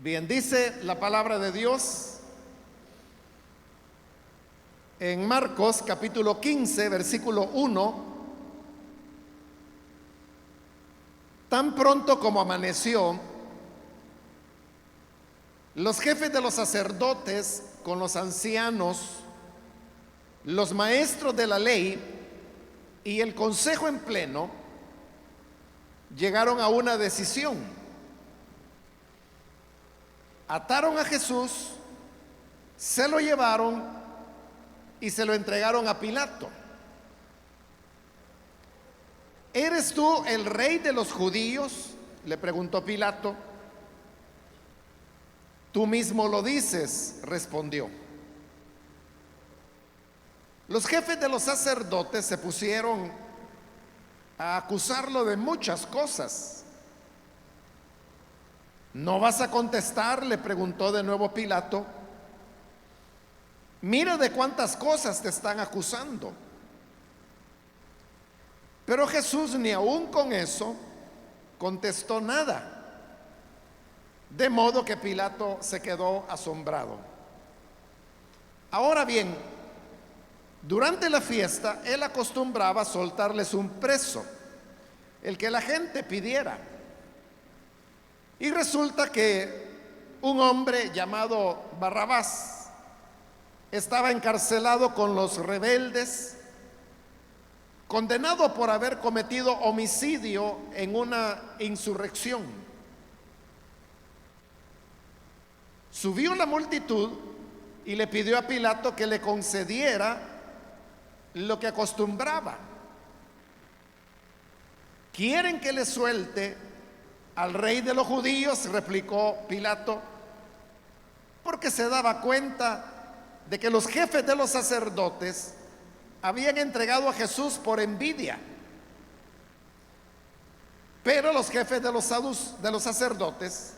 Bien, dice la palabra de Dios en Marcos capítulo 15, versículo 1. Tan pronto como amaneció, los jefes de los sacerdotes con los ancianos, los maestros de la ley y el consejo en pleno llegaron a una decisión. Ataron a Jesús, se lo llevaron y se lo entregaron a Pilato. ¿Eres tú el rey de los judíos?, le preguntó Pilato. Tú mismo lo dices, respondió. Los jefes de los sacerdotes se pusieron a acusarlo de muchas cosas. ¿No vas a contestar?, le preguntó de nuevo Pilato. Mira de cuántas cosas te están acusando. Pero Jesús ni aún con eso contestó nada, de modo que Pilato se quedó asombrado. Ahora bien, durante la fiesta él acostumbraba soltarles un preso, el que la gente pidiera. Y resulta que un hombre llamado Barrabás estaba encarcelado con los rebeldes, condenado por haber cometido homicidio en una insurrección. Subió la multitud y le pidió a Pilato que le concediera lo que acostumbraba. ¿Quieren que le suelte al rey de los judíos?, replicó Pilato, porque se daba cuenta de que los jefes de los sacerdotes habían entregado a Jesús por envidia. Pero los jefes de los sacerdotes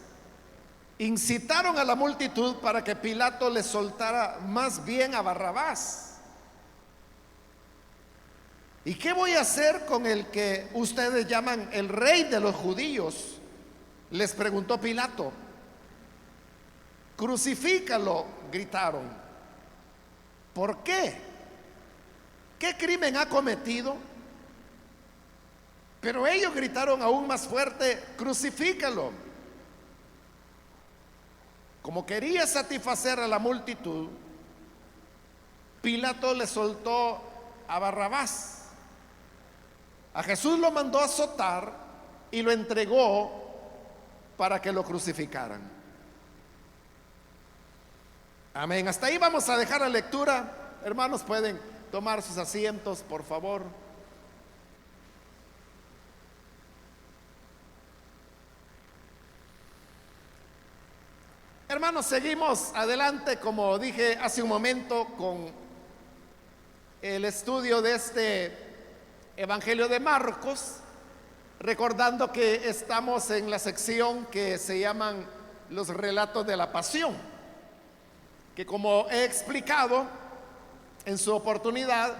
incitaron a la multitud para que Pilato le soltara más bien a Barrabás. ¿Y qué voy a hacer con el que ustedes llaman el rey de los judíos?, les preguntó Pilato. Crucifícalo, gritaron. ¿Por qué? ¿Qué crimen ha cometido? Pero ellos gritaron aún más fuerte: crucifícalo. Como quería satisfacer a la multitud, Pilato le soltó a Barrabás. A Jesús lo mandó a azotar y lo entregó para que lo crucificaran. Amén. Hasta ahí vamos a dejar la lectura. Hermanos, pueden tomar sus asientos, por favor. Hermanos, seguimos adelante, como dije hace un momento, con el estudio de este Evangelio de Marcos, recordando que estamos en la sección que se llaman los relatos de la pasión, que, como he explicado en su oportunidad,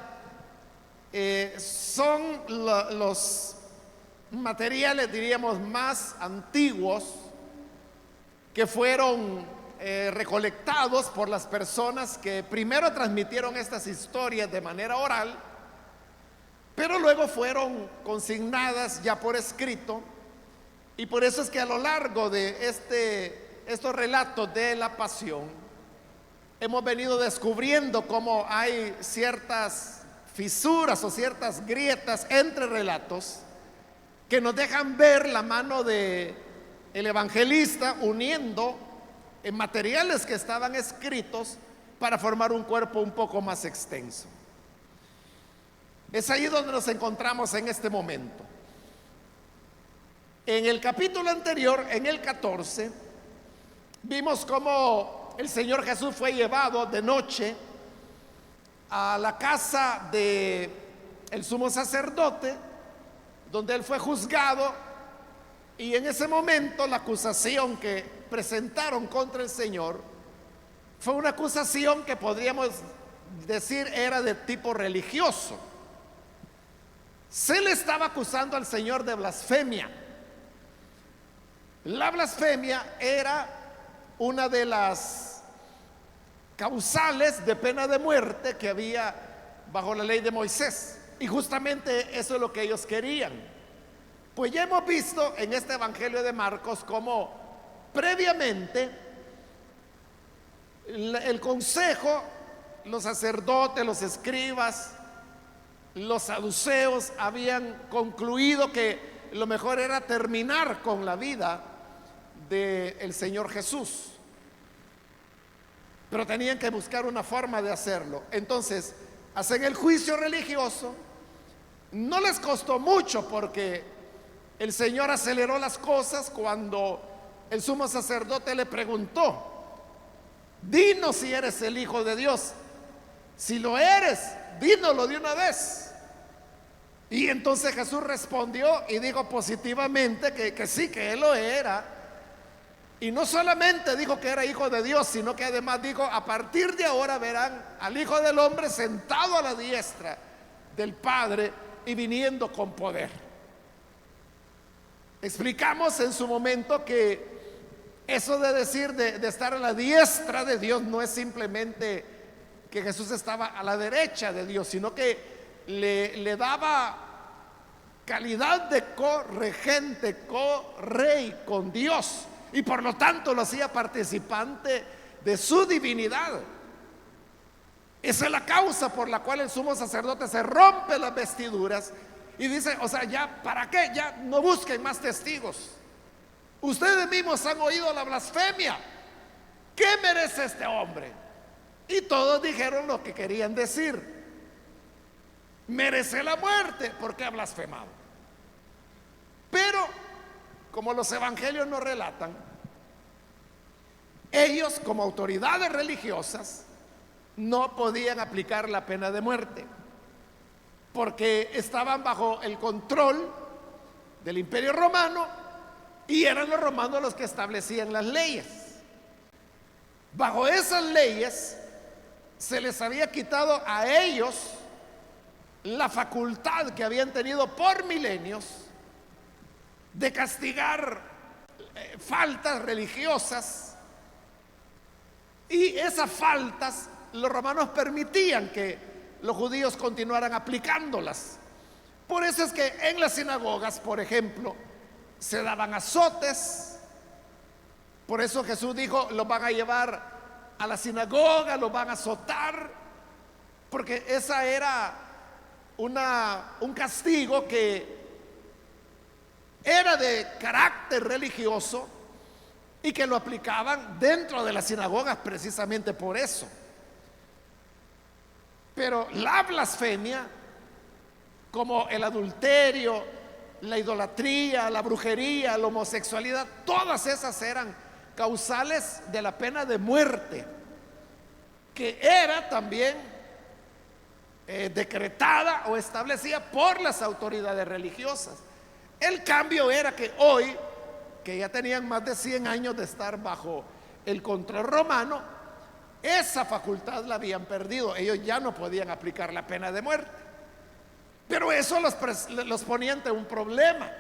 son los materiales, diríamos, más antiguos que fueron recolectados por las personas que primero transmitieron estas historias de manera oral, pero luego fueron consignadas ya por escrito. Y por eso es que a lo largo de estos relatos de la pasión hemos venido descubriendo cómo hay ciertas fisuras o ciertas grietas entre relatos que nos dejan ver la mano de el evangelista uniendo en materiales que estaban escritos para formar un cuerpo un poco más extenso. Es ahí donde nos encontramos en este momento. En el capítulo anterior, en el 14, vimos cómo el Señor Jesús fue llevado de noche a la casa de el sumo sacerdote, donde él fue juzgado. Y en ese momento la acusación que presentaron contra el Señor fue una acusación que podríamos decir era de tipo religioso. Se le estaba acusando al Señor de blasfemia. La blasfemia era una de las causales de pena de muerte que había bajo la ley de Moisés. Y justamente eso es lo que ellos querían. Pues ya hemos visto en este Evangelio de Marcos cómo previamente el consejo, los sacerdotes, los escribas, los saduceos habían concluido que lo mejor era terminar con la vida del Señor Jesús, pero tenían que buscar una forma de hacerlo. Entonces hacen el juicio religioso. No les costó mucho, porque el Señor aceleró las cosas cuando el sumo sacerdote le preguntó: dinos si eres el Hijo de Dios. Si lo eres, dínoslo de una vez. Y entonces Jesús respondió y dijo positivamente que sí, que él lo era. Y no solamente dijo que era hijo de Dios, sino que además dijo: a partir de ahora verán al Hijo del Hombre sentado a la diestra del Padre y viniendo con poder. Explicamos en su momento que eso de decir de estar a la diestra de Dios no es simplemente que Jesús estaba a la derecha de Dios, sino que le daba calidad de corregente, correy con Dios, y por lo tanto lo hacía participante de su divinidad. Esa es la causa por la cual el sumo sacerdote se rompe las vestiduras y dice: o sea, ya, ¿para qué? Ya no busquen más testigos. Ustedes mismos han oído la blasfemia. ¿Qué merece este hombre? Y todos dijeron lo que querían decir: merece la muerte porque ha blasfemado. Pero como los evangelios nos relatan, ellos como autoridades religiosas no podían aplicar la pena de muerte, porque estaban bajo el control del Imperio Romano y eran los romanos los que establecían las leyes. Bajo esas leyes se les había quitado a ellos la facultad que habían tenido por milenios de castigar faltas religiosas, y esas faltas los romanos permitían que los judíos continuaran aplicándolas. Por eso es que en las sinagogas, por ejemplo, se daban azotes. Por eso Jesús dijo: los van a llevar a la sinagoga, los van a azotar, porque esa era un castigo que era de carácter religioso y que lo aplicaban dentro de las sinagogas precisamente por eso. Pero la blasfemia, como el adulterio, la idolatría, la brujería, la homosexualidad, todas esas eran causales de la pena de muerte, que era también decretada o establecida por las autoridades religiosas. El cambio era que hoy, que ya tenían más de 100 años de estar bajo el control romano, esa facultad la habían perdido. Ellos ya no podían aplicar la pena de muerte. Pero eso los ponía ante un problema.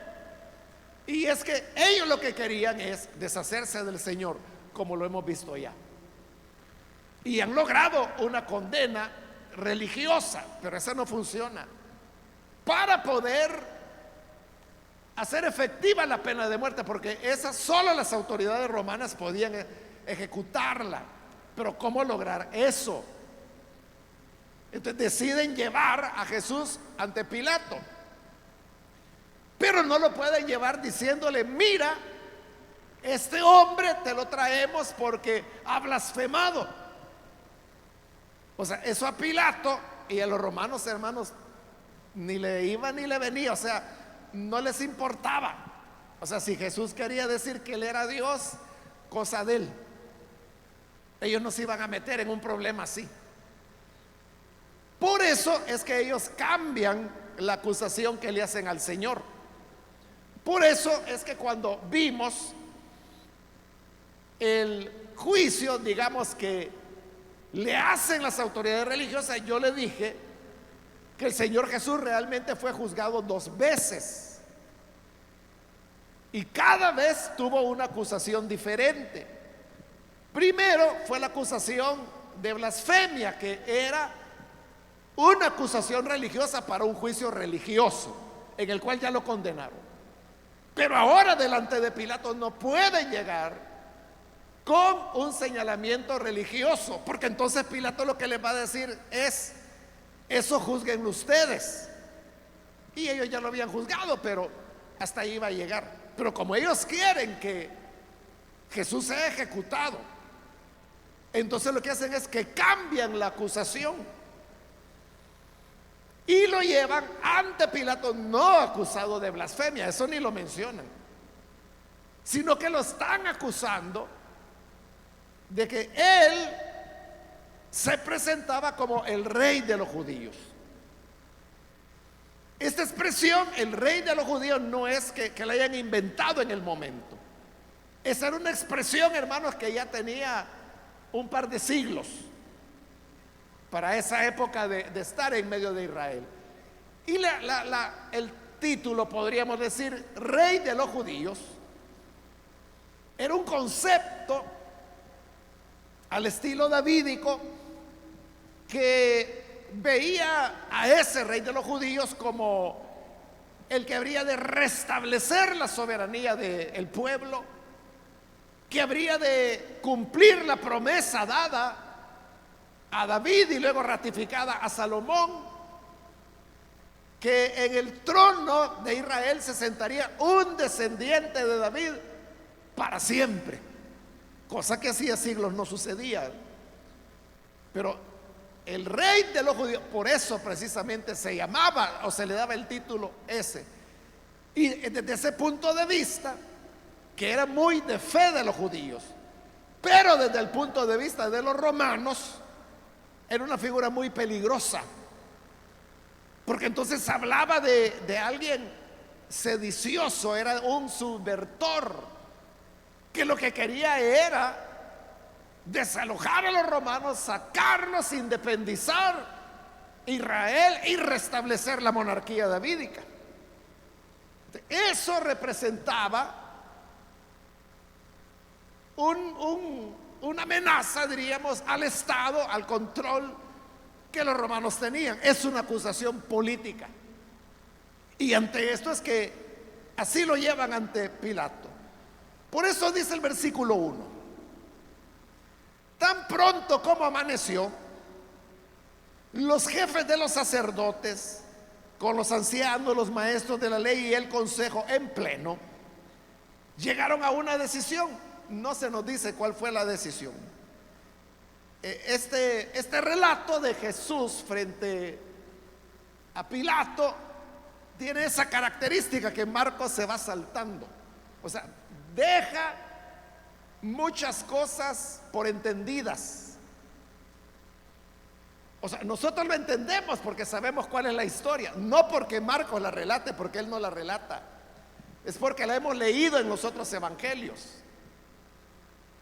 Y es que ellos lo que querían es deshacerse del Señor, como lo hemos visto ya. Y han logrado una condena religiosa, pero esa no funciona. Para poder hacer efectiva la pena de muerte, porque esa solo las autoridades romanas podían ejecutarla. Pero ¿cómo lograr eso? Entonces deciden llevar a Jesús ante Pilato, pero no lo pueden llevar diciéndole: mira, este hombre te lo traemos porque ha blasfemado. O sea, eso a Pilato y a los romanos, hermanos, ni le iba ni le venía. O sea, no les importaba. O sea, si Jesús quería decir que él era Dios, cosa de él. Ellos no se iban a meter en un problema así. Por eso es que ellos cambian la acusación que le hacen al Señor. Por eso es que cuando vimos el juicio, digamos, que le hacen las autoridades religiosas, yo le dije que el Señor Jesús realmente fue juzgado 2 veces y cada vez tuvo una acusación diferente. Primero fue la acusación de blasfemia, que era una acusación religiosa para un juicio religioso, en el cual ya lo condenaron. Pero ahora delante de Pilato no pueden llegar con un señalamiento religioso, porque entonces Pilato lo que les va a decir es: eso juzguen ustedes. Y ellos ya lo habían juzgado, pero hasta ahí va a llegar. Pero como ellos quieren que Jesús sea ejecutado, entonces lo que hacen es que cambian la acusación y lo llevan ante Pilato, no acusado de blasfemia, eso ni lo mencionan, sino que lo están acusando de que él se presentaba como el rey de los judíos. Esta expresión, el rey de los judíos, no es que la hayan inventado en el momento. Esa era una expresión, hermanos, que ya tenía un par de siglos para esa época de estar en medio de Israel. Y el título, podríamos decir, rey de los judíos, era un concepto al estilo davídico que veía a ese rey de los judíos como el que habría de restablecer la soberanía del pueblo, que habría de cumplir la promesa dada a David y luego ratificada a Salomón, que en el trono de Israel se sentaría un descendiente de David para siempre, cosa que hacía siglos no sucedía. Pero el rey de los judíos, por eso precisamente se llamaba o se le daba el título ese. Y desde ese punto de vista, que era muy de fe de los judíos, pero desde el punto de vista de los romanos, era una figura muy peligrosa, porque entonces hablaba de alguien sedicioso, era un subvertor, que lo que quería era desalojar a los romanos, sacarlos, independizar Israel y restablecer la monarquía davídica. Eso representaba una amenaza, diríamos, al Estado, al control que los romanos tenían. Es una acusación política. Y ante esto es que así lo llevan ante Pilato. Por eso dice el versículo 1: tan pronto como amaneció, los jefes de los sacerdotes, con los ancianos, los maestros de la ley y el consejo en pleno, llegaron a una decisión. No se nos dice cuál fue la decisión. Este relato de Jesús frente a Pilato tiene esa característica que Marcos se va saltando. O sea, deja muchas cosas por entendidas. O sea, nosotros lo entendemos porque sabemos cuál es la historia, no porque Marcos la relate, porque él no la relata, es porque la hemos leído en los otros evangelios.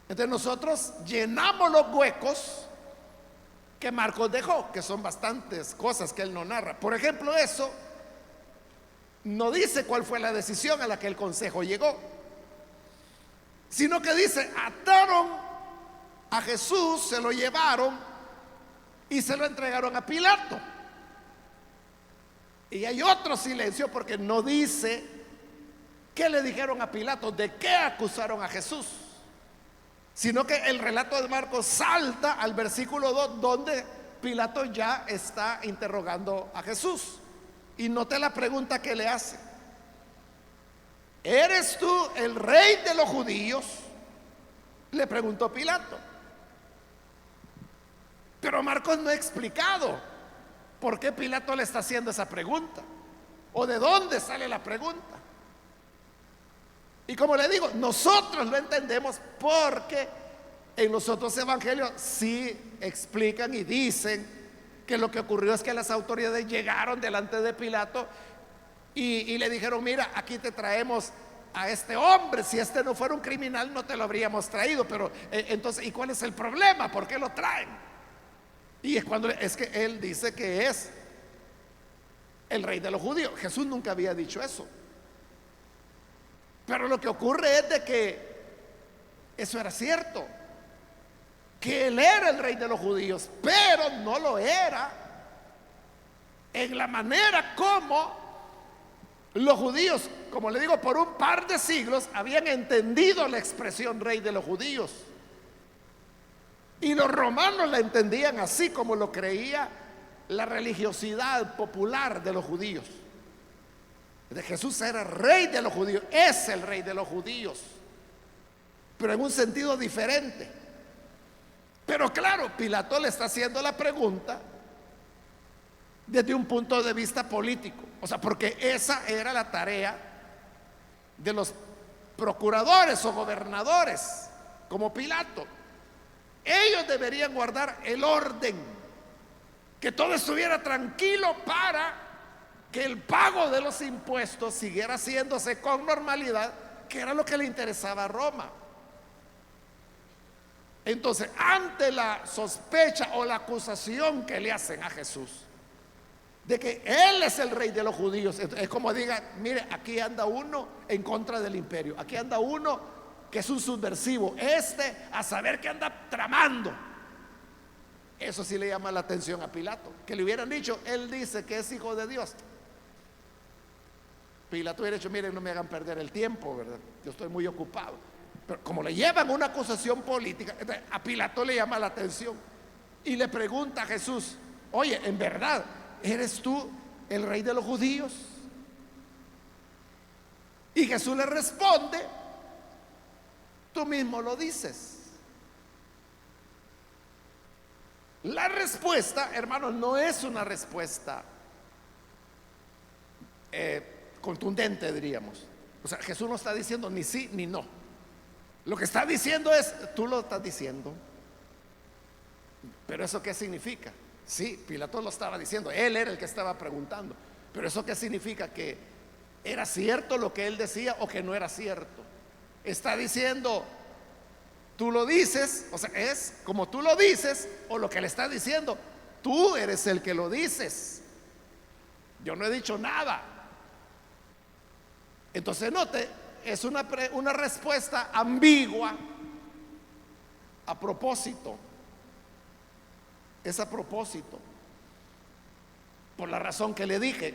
Entonces nosotros llenamos los huecos que Marcos dejó, que son bastantes cosas que él no narra. Por ejemplo, eso no dice cuál fue la decisión a la que el consejo llegó, sino que dice: ataron a Jesús, se lo llevaron y se lo entregaron a Pilato. Y hay otro silencio porque no dice qué le dijeron a Pilato, de qué acusaron a Jesús, sino que el relato de Marcos salta al versículo 2, donde Pilato ya está interrogando a Jesús. Y note la pregunta que le hace: ¿eres tú el rey de los judíos?, le preguntó Pilato. Pero Marcos no ha explicado por qué Pilato le está haciendo esa pregunta, o de dónde sale la pregunta. Y como le digo, nosotros lo entendemos porque en los otros evangelios sí explican y dicen que lo que ocurrió es que las autoridades llegaron delante de Pilato y le dijeron: mira, aquí te traemos a este hombre, si este no fuera un criminal no te lo habríamos traído, pero entonces, ¿y cuál es el problema? ¿Por qué lo traen? Y es cuando es que él dice que es el rey de los judíos. Jesús nunca había dicho eso. Pero lo que ocurre es de que eso era cierto. que él era el rey de los judíos, pero no lo era en la manera como los judíos, como le digo, por un par de siglos habían entendido la expresión rey de los judíos. Y los romanos la entendían así como lo creía la religiosidad popular de los judíos. De Jesús era rey de los judíos, es el rey de los judíos, pero en un sentido diferente. Pero claro, Pilato le está haciendo la pregunta desde un punto de vista político. O sea, porque esa era la tarea de los procuradores o gobernadores, como Pilato. Ellos deberían guardar el orden, que todo estuviera tranquilo para que el pago de los impuestos siguiera haciéndose con normalidad, que era lo que le interesaba a Roma. Entonces, ante la sospecha o la acusación que le hacen a Jesús de que él es el rey de los judíos, es como diga, mire, aquí anda uno en contra del imperio, aquí anda uno que es un subversivo, a saber qué anda tramando. Eso sí le llama la atención a Pilato, que le hubieran dicho, él dice que es hijo de Dios. Pilato hubiera dicho, miren, no me hagan perder el tiempo, ¿verdad? Yo estoy muy ocupado. Pero como le llevan una acusación política, a Pilato le llama la atención y le pregunta a Jesús, oye, ¿en verdad eres tú el rey de los judíos? Y Jesús le responde, tú mismo lo dices. La respuesta, hermanos, no es una respuesta contundente, diríamos. O sea, Jesús no está diciendo ni sí ni no. Lo que está diciendo es, tú lo estás diciendo. Pero ¿eso qué significa? Sí, Pilato lo estaba diciendo, él era el que estaba preguntando. Pero ¿eso qué significa? ¿Que era cierto lo que él decía o que no era cierto? Está diciendo, tú lo dices, o sea, es como tú lo dices, o lo que le está diciendo, tú eres el que lo dices. Yo no he dicho nada. Entonces note, es una respuesta ambigua a propósito. Es a propósito. Por la razón que le dije,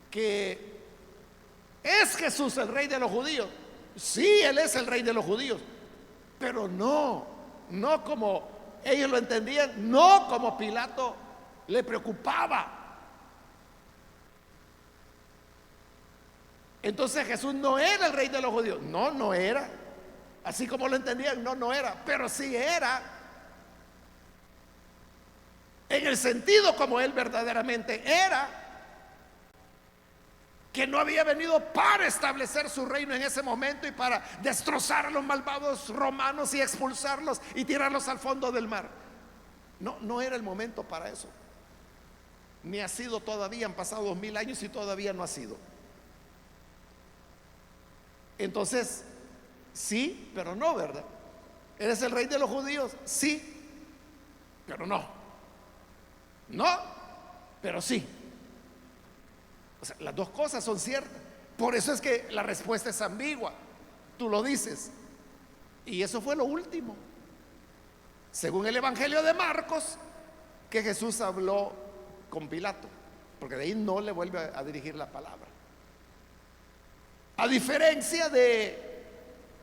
que es Jesús el rey de los judíos. Sí, él es el rey de los judíos, pero no como ellos lo entendían, no como Pilato le preocupaba. Entonces Jesús no era el rey de los judíos. No era. Así como lo entendían, no era. Pero sí era en el sentido como él verdaderamente era, que no había venido para establecer su reino en ese momento y para destrozar a los malvados romanos y expulsarlos y tirarlos al fondo del mar. No era el momento para eso. Ni ha sido todavía, han pasado 2000 años y todavía no ha sido. Entonces, sí, pero no, ¿verdad? ¿Eres el rey de los judíos? Sí, pero no. No, pero sí. O sea, las dos cosas son ciertas. Por eso es que la respuesta es ambigua. Tú lo dices. Y eso fue lo último, según el Evangelio de Marcos, que Jesús habló con Pilato, porque de ahí no le vuelve a dirigir la palabra. A diferencia de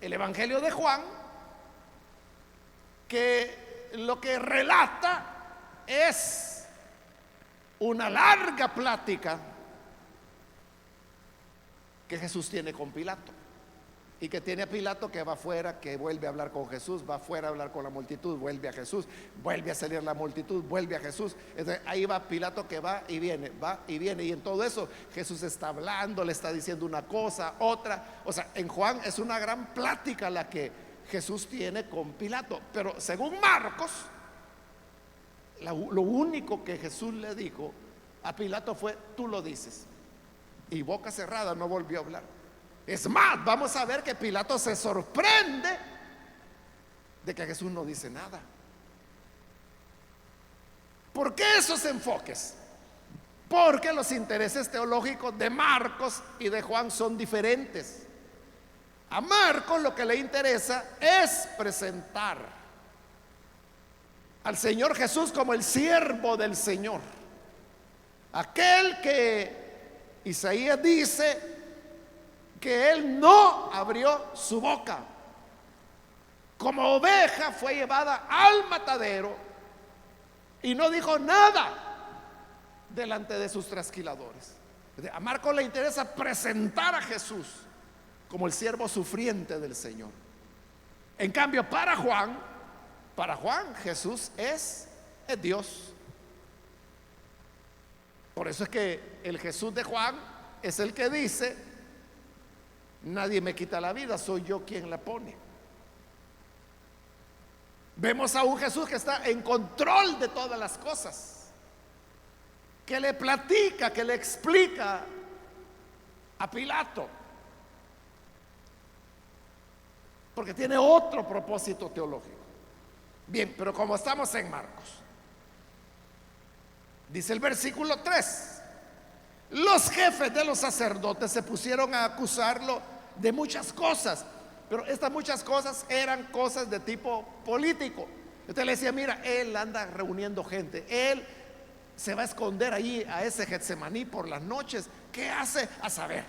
el Evangelio de Juan, que lo que relata es una larga plática que Jesús tiene con Pilato, y que tiene a Pilato que va afuera, que vuelve a hablar con Jesús, va afuera a hablar con la multitud, vuelve a Jesús, vuelve a salir la multitud, vuelve a Jesús. Entonces ahí va Pilato, que va y viene, y en todo eso Jesús está hablando, le está diciendo una cosa, otra. O sea, en Juan es una gran plática la que Jesús tiene con Pilato, pero según Marcos, lo único que Jesús le dijo a Pilato fue, tú lo dices, y boca cerrada, no volvió a hablar. Es más, vamos a ver que Pilato se sorprende de que Jesús no dice nada. ¿Por qué esos enfoques? Porque los intereses teológicos de Marcos y de Juan son diferentes. A Marcos lo que le interesa es presentar al Señor Jesús como el siervo del Señor, aquel que Isaías dice que él no abrió su boca, como oveja fue llevada al matadero y no dijo nada delante de sus trasquiladores. A Marcos le interesa presentar a Jesús como el siervo sufriente del Señor. En cambio, para Juan Jesús es Dios. Por eso es que el Jesús de Juan es el que dice: nadie me quita la vida, soy yo quien la pone. Vemos a un Jesús que está en control de todas las cosas, que le platica, que le explica a Pilato, porque tiene otro propósito teológico. Bien, pero como estamos en Marcos, dice el versículo 3: los jefes de los sacerdotes se pusieron a acusarlo de muchas cosas, pero estas muchas cosas eran cosas de tipo político. Usted le decía: mira, él anda reuniendo gente, él se va a esconder allí a ese Getsemaní por las noches. ¿Qué hace? A saber.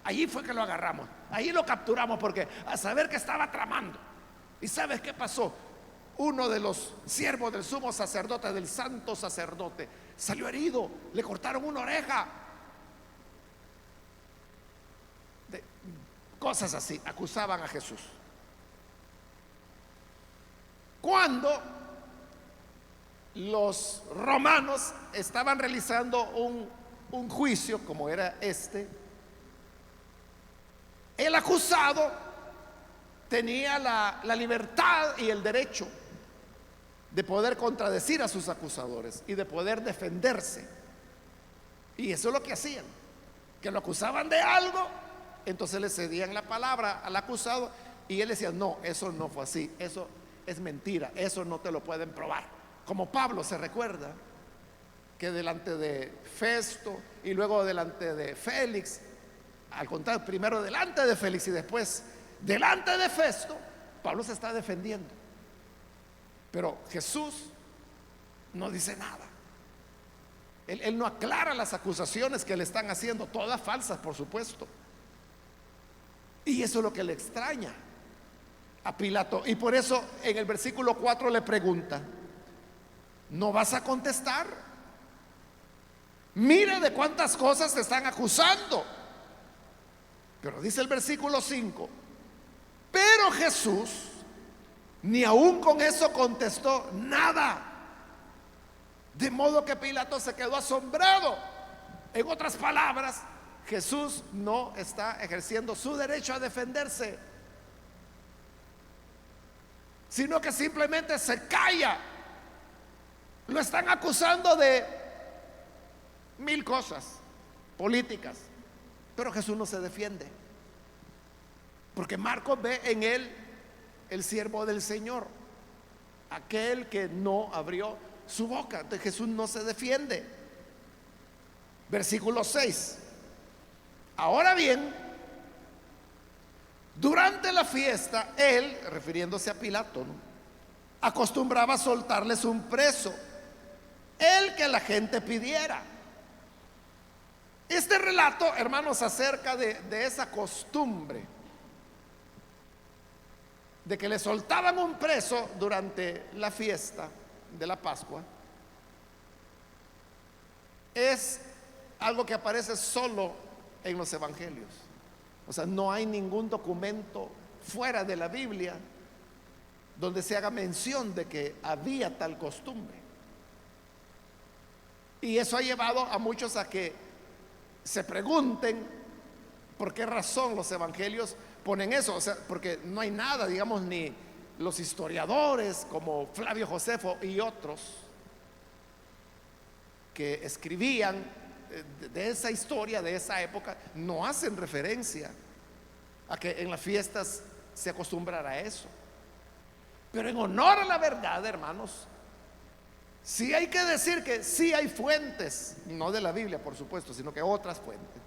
Allí fue que lo agarramos, allí lo capturamos, porque a saber que estaba tramando. ¿Y sabes qué pasó? Uno de los siervos del sumo sacerdote, del santo sacerdote, salió herido, le cortaron una oreja. Cosas así acusaban a Jesús. Cuando los romanos estaban realizando un juicio como era este, el acusado tenía la libertad y el derecho de poder contradecir a sus acusadores y de poder defenderse. Y eso es lo que hacían, que lo acusaban de algo, entonces le cedían la palabra al acusado y él decía: no, eso no fue así, eso es mentira, eso no te lo pueden probar. Como Pablo, se recuerda que delante de Festo y luego delante de Félix, al contrario, primero delante de Félix y después delante de Festo, Pablo se está defendiendo, pero Jesús no dice nada. Él no aclara las acusaciones que le están haciendo, todas falsas, por supuesto. Y eso es lo que le extraña a Pilato. Y por eso en el versículo 4 le pregunta: ¿no vas a contestar? Mira de cuántas cosas te están acusando. Pero dice el versículo 5: pero Jesús ni aún con eso contestó nada, de modo que Pilato se quedó asombrado. En otras palabras, Jesús no está ejerciendo su derecho a defenderse, sino que simplemente se calla. Lo están acusando de 1000 cosas políticas, pero Jesús no se defiende, porque Marcos ve en él el siervo del Señor, aquel que no abrió su boca. Entonces Jesús no se defiende. Versículo 6: ahora bien, durante la fiesta, él, refiriéndose a Pilato, ¿no?, acostumbraba a soltarles un preso, el que la gente pidiera. Este relato, hermanos, acerca de esa costumbre de que le soltaban un preso durante la fiesta de la Pascua, es algo que aparece solo en los evangelios. O sea, no hay ningún documento fuera de la Biblia donde se haga mención de que había tal costumbre. Y eso ha llevado a muchos a que se pregunten por qué razón los evangelios ponen eso. O sea, porque no hay nada, digamos, ni los historiadores como Flavio Josefo y otros que escribían de esa historia, de esa época, no hacen referencia a que en las fiestas se acostumbrara a eso. Pero en honor a la verdad, hermanos, sí hay que decir que sí hay fuentes, no de la Biblia, por supuesto, sino que otras fuentes,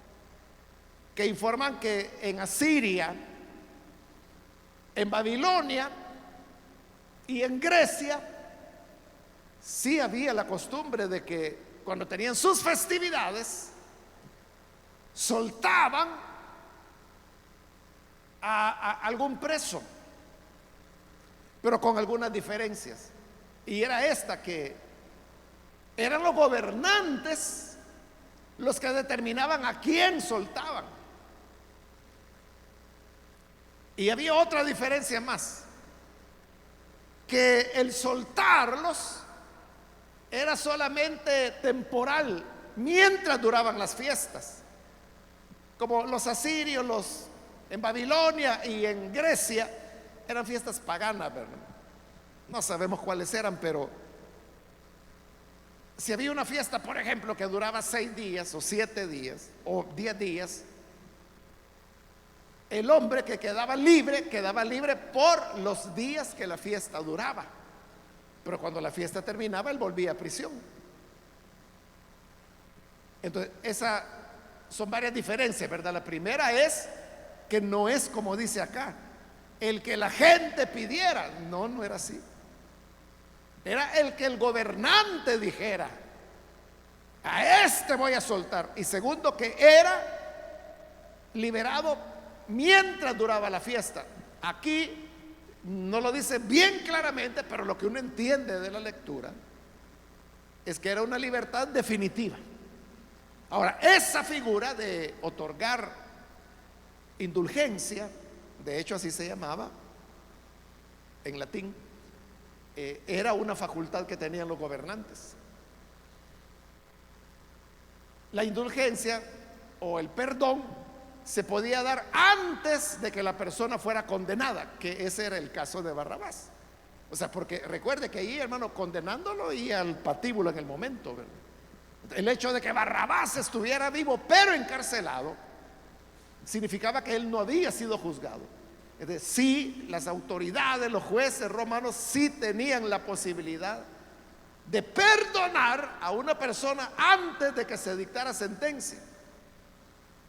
que informan que en Asiria, en Babilonia y en Grecia sí había la costumbre de que cuando tenían sus festividades, soltaban a algún preso, pero con algunas diferencias. Y era esta, que eran los gobernantes los que determinaban a quién soltaban. Y había otra diferencia más, que el soltarlos era solamente temporal, mientras duraban las fiestas. Como los asirios, en Babilonia y en Grecia, eran fiestas paganas, ¿verdad? No sabemos cuáles eran, pero si había una fiesta, por ejemplo, que duraba 6 días o 7 días o 10 días, el hombre que quedaba libre por los días que la fiesta duraba. Pero cuando la fiesta terminaba, él volvía a prisión. Entonces, esas son varias diferencias, ¿verdad? La primera es que no es como dice acá, el que la gente pidiera. No, no era así. Era el que el gobernante dijera: a este voy a soltar. Y segundo, que era liberado mientras duraba la fiesta. Aquí no lo dice bien claramente, pero lo que uno entiende de la lectura es que era una libertad definitiva. Ahora, esa figura de otorgar indulgencia, de hecho así se llamaba en latín, era una facultad que tenían los gobernantes. La indulgencia o el perdón se podía dar antes de que la persona fuera condenada, que ese era el caso de Barrabás. O sea, porque recuerde que ahí, hermano, condenándolo y al patíbulo en el momento, ¿verdad? El hecho de que Barrabás estuviera vivo pero encarcelado significaba que él no había sido juzgado. Es decir, sí, las autoridades, los jueces romanos sí tenían la posibilidad de perdonar a una persona antes de que se dictara sentencia.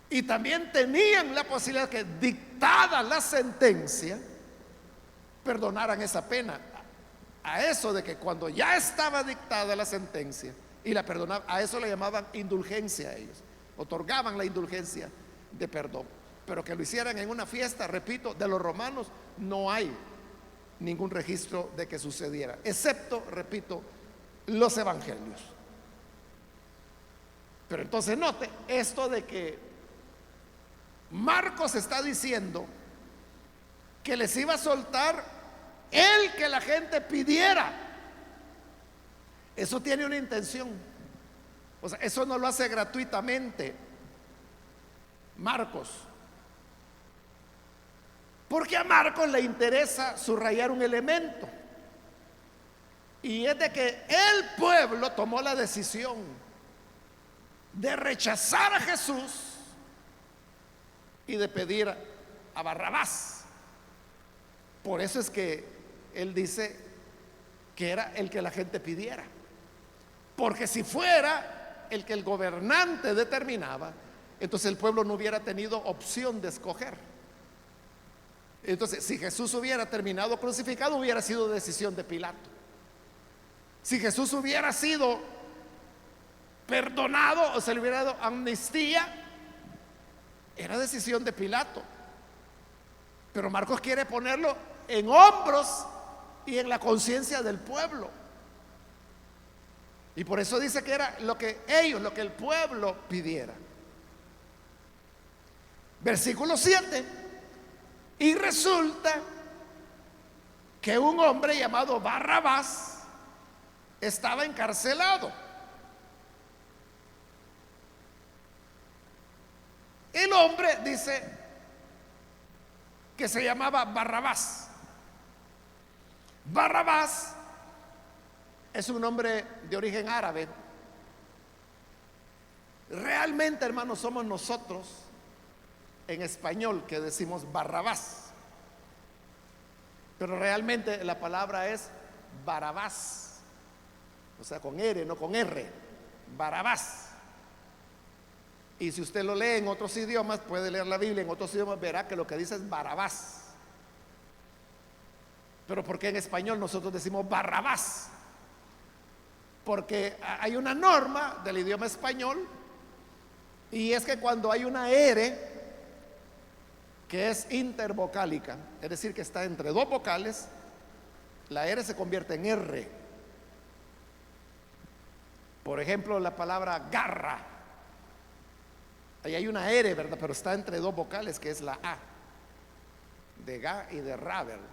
Y también tenían la posibilidad que, dictada la sentencia, perdonaran esa pena. A eso de que cuando ya estaba dictada la sentencia y la perdonaban, a eso le llamaban indulgencia a ellos. Otorgaban la indulgencia de perdón. Pero que lo hicieran en una fiesta, repito, de los romanos, no hay ningún registro de que sucediera, excepto, repito, los evangelios. Pero entonces note esto de que Marcos está diciendo que les iba a soltar el que la gente pidiera. Eso tiene una intención. O sea, eso no lo hace gratuitamente Marcos, porque a Marcos le interesa subrayar un elemento, y es de que el pueblo tomó la decisión de rechazar a Jesús y de pedir a Barrabás. Por eso es que él dice que era el que la gente pidiera, porque si fuera el que el gobernante determinaba, entonces el pueblo no hubiera tenido opción de escoger. Entonces, si Jesús hubiera terminado crucificado, hubiera sido decisión de Pilato. Si Jesús hubiera sido perdonado o se le hubiera dado amnistía, era decisión de Pilato. Pero Marcos quiere ponerlo en hombros y en la conciencia del pueblo. Y por eso dice que era lo que ellos, lo que el pueblo pidiera. Versículo 7. Y resulta que un hombre llamado Barrabás estaba encarcelado. El hombre dice que se llamaba Barrabás. Barrabás es un nombre de origen árabe. Realmente, hermanos, somos nosotros en español que decimos Barrabás, pero realmente la palabra es Barabás, o sea, con R, no con R. Barabás. Y si usted lo lee en otros idiomas, puede leer la Biblia en otros idiomas, verá que lo que dice es Barabás. Pero ¿por qué en español nosotros decimos Barrabás? porque hay una norma del idioma español, y es que cuando hay una R que es intervocálica, es decir, que está entre dos vocales, la R se convierte en R. Por ejemplo, la palabra garra, ahí hay una R, ¿verdad? Pero está entre dos vocales, que es la A, de ga y de ra, ¿verdad?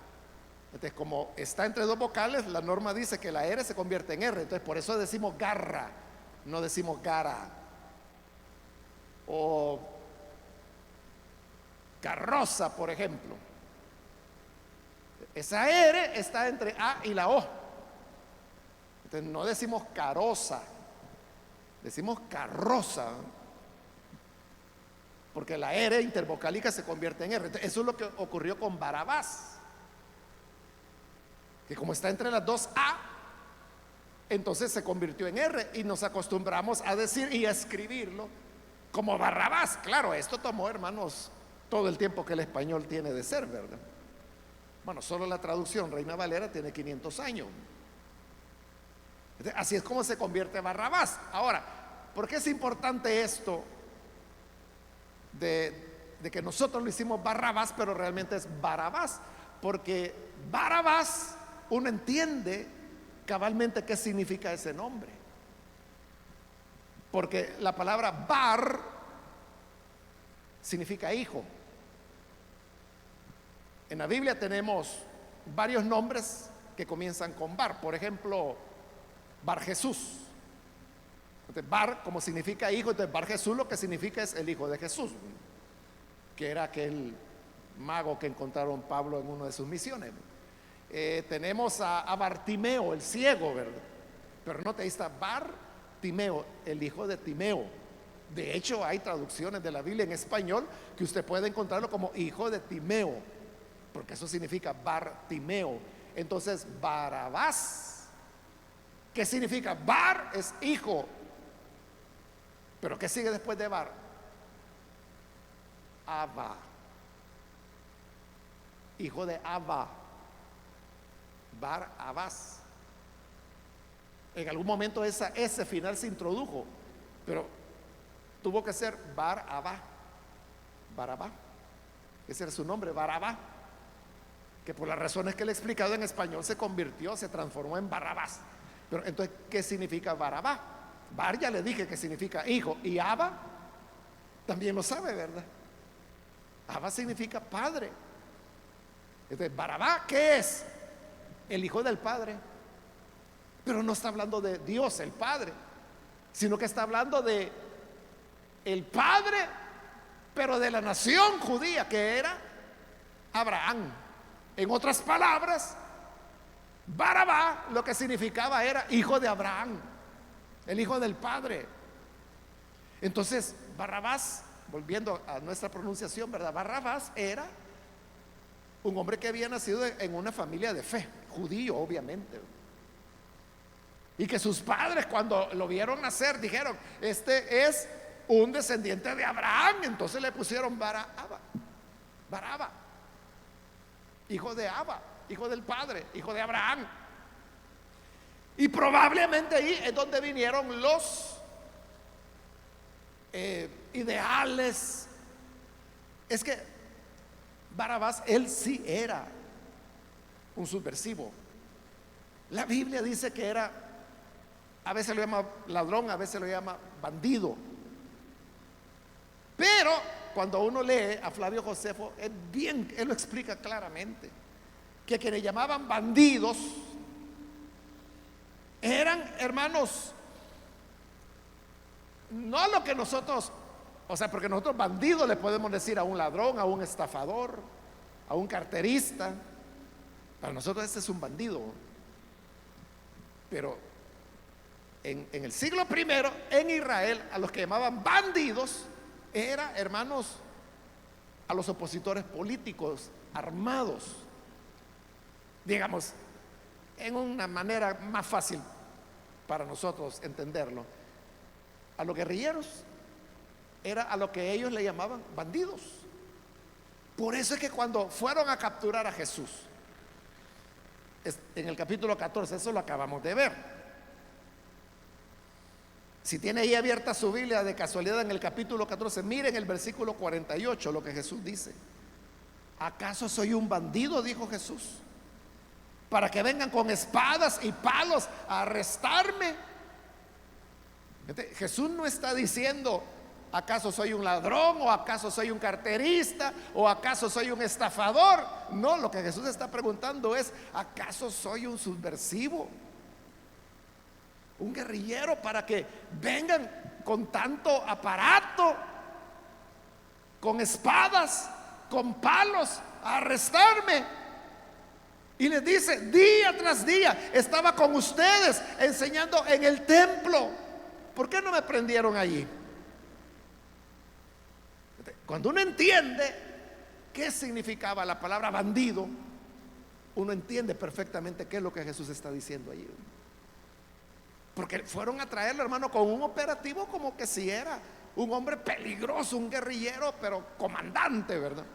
Entonces, como está entre dos vocales, la norma dice que la R se convierte en R. Entonces, por eso decimos garra, no decimos gara. O carroza, por ejemplo. Esa R está entre A y la O. Entonces, no decimos caroza, decimos carroza, porque la R intervocálica se convierte en R. Entonces, eso es lo que ocurrió con Barabás, que como está entre las dos A, entonces se convirtió en R, y nos acostumbramos a decir y a escribirlo como Barrabás. Claro, esto tomó, hermanos, todo el tiempo que el español tiene de ser, ¿verdad? Bueno, solo la traducción Reina Valera tiene 500 años. Así es como se convierte Barrabás. Ahora, ¿por qué es importante esto de que nosotros lo hicimos Barrabás, pero realmente es Barabás? Porque Barabás, uno entiende cabalmente qué significa ese nombre. Porque la palabra bar significa hijo. En la Biblia tenemos varios nombres que comienzan con bar. Por ejemplo, Bar Jesús. Entonces, bar, como significa hijo, entonces Bar Jesús lo que significa es el hijo de Jesús, que era aquel mago que encontraron Pablo en una de sus misiones. Tenemos a Bartimeo, el ciego, ¿verdad? Pero no te está Bartimeo, el hijo de Timeo. De hecho, hay traducciones de la Biblia en español que usted puede encontrarlo como hijo de Timeo, porque eso significa Bartimeo. Entonces, Barabás, ¿qué significa? Bar es hijo, pero ¿qué sigue después de Bar? Abba, hijo de Abba, Barabás. En algún momento ese final se introdujo, pero tuvo que ser Barabá, Barabá, ese era su nombre, Barabá, que por las razones que le he explicado en español se convirtió, se transformó en Barrabás. Pero entonces, ¿qué significa Barabá? Bar, ya le dije que significa hijo, y Abba también lo sabe, ¿verdad? Abba significa padre. Entonces, Barabá, ¿qué es? El hijo del padre. Pero no está hablando de Dios el Padre, sino que está hablando de el Padre, pero de la nación judía, que era Abraham. En otras palabras, Barabá lo que significaba era hijo de Abraham, el hijo del Padre. Entonces, Barrabás, volviendo a nuestra pronunciación, ¿verdad? Barrabás era un hombre que había nacido en una familia de fe, judío, obviamente. Y que sus padres, cuando lo vieron nacer, dijeron: este es un descendiente de Abraham. Entonces le pusieron Barabá, hijo de Abba, hijo del Padre, hijo de Abraham. Y probablemente ahí es donde vinieron los ideales. Es que Barabás, él sí era un subversivo. La Biblia dice que era, a veces lo llama ladrón, a veces lo llama bandido. Pero cuando uno lee a Flavio Josefo, él lo explica claramente, que quienes llamaban bandidos eran, hermanos, no lo que nosotros, o sea, porque nosotros bandidos le podemos decir a un ladrón, a un estafador, a un carterista. Para nosotros este es un bandido. Pero en el siglo primero, en Israel, a los que llamaban bandidos era, hermanos, a los opositores políticos armados, digamos, en una manera más fácil para nosotros entenderlo. A los guerrilleros era a lo que ellos le llamaban bandidos. Por eso es que cuando fueron a capturar a Jesús, en el capítulo 14, eso lo acabamos de ver, Si tiene ahí abierta su Biblia de casualidad en el capítulo 14, miren el versículo 48, lo que Jesús dice. ¿Acaso soy un bandido? Dijo Jesús, para que vengan con espadas y palos a arrestarme. Jesús no está diciendo, ¿acaso soy un ladrón? ¿O acaso soy un carterista? ¿O acaso soy un estafador? No, lo que Jesús está preguntando es, ¿acaso soy un subversivo? Un guerrillero, para que vengan con tanto aparato, con espadas, con palos, a arrestarme. Y les dice, día tras día estaba con ustedes enseñando en el templo. ¿Por qué no me prendieron allí? Cuando uno entiende qué significaba la palabra bandido, uno entiende perfectamente qué es lo que Jesús está diciendo allí. Porque fueron a traerlo, hermano, con un operativo como que si era un hombre peligroso, un guerrillero, pero comandante, ¿verdad?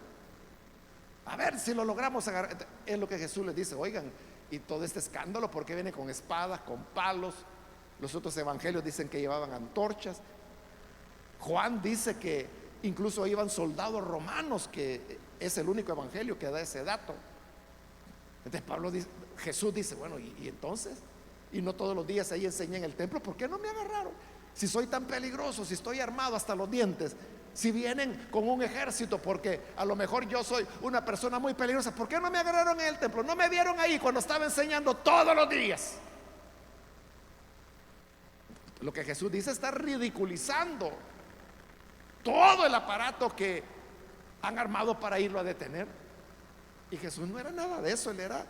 A ver si lo logramos agarrar. Es lo que Jesús les dice, oigan, y todo este escándalo, ¿por qué viene con espadas, con palos? Los otros evangelios dicen que llevaban antorchas. Juan dice que incluso iban soldados romanos, que es el único evangelio que da ese dato. Entonces Jesús dice, bueno, y entonces, y no todos los días ahí enseñé en el templo, ¿por qué no me agarraron? Si soy tan peligroso, si estoy armado hasta los dientes, si vienen con un ejército, porque a lo mejor yo soy una persona muy peligrosa, ¿por qué no me agarraron en el templo? No me vieron ahí cuando estaba enseñando todos los días. Lo que Jesús dice está ridiculizando todo el aparato que han armado para irlo a detener. Y Jesús no era nada de eso, él era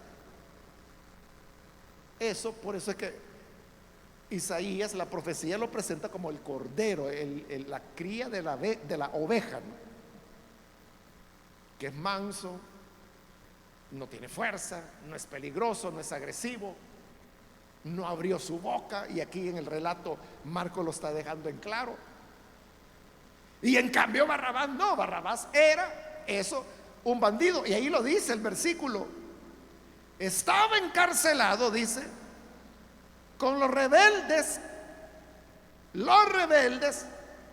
eso. Por eso es que Isaías, la profecía lo presenta como el cordero, la cría de la oveja, ¿no? Que es manso, no tiene fuerza, no es peligroso, no es agresivo, no abrió su boca. Y aquí en el relato Marcos lo está dejando en claro. Y en cambio Barrabás no, Barrabás era eso, un bandido. Y ahí lo dice el versículo, estaba encarcelado, dice, con los rebeldes,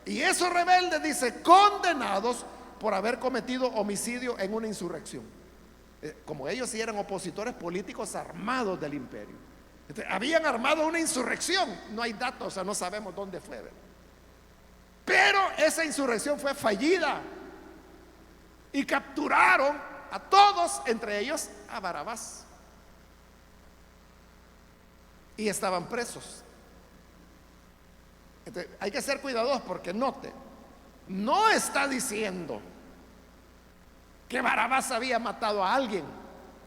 y esos rebeldes, dice, condenados por haber cometido homicidio en una insurrección. Como ellos sí eran opositores políticos armados del imperio, entonces, habían armado una insurrección. No hay datos, o sea, no sabemos dónde fue, ¿verdad? Pero esa insurrección fue fallida y capturaron a todos, entre ellos a Barrabás, y estaban presos. Entonces, hay que ser cuidadosos, porque note, no está diciendo que Barrabás había matado a alguien.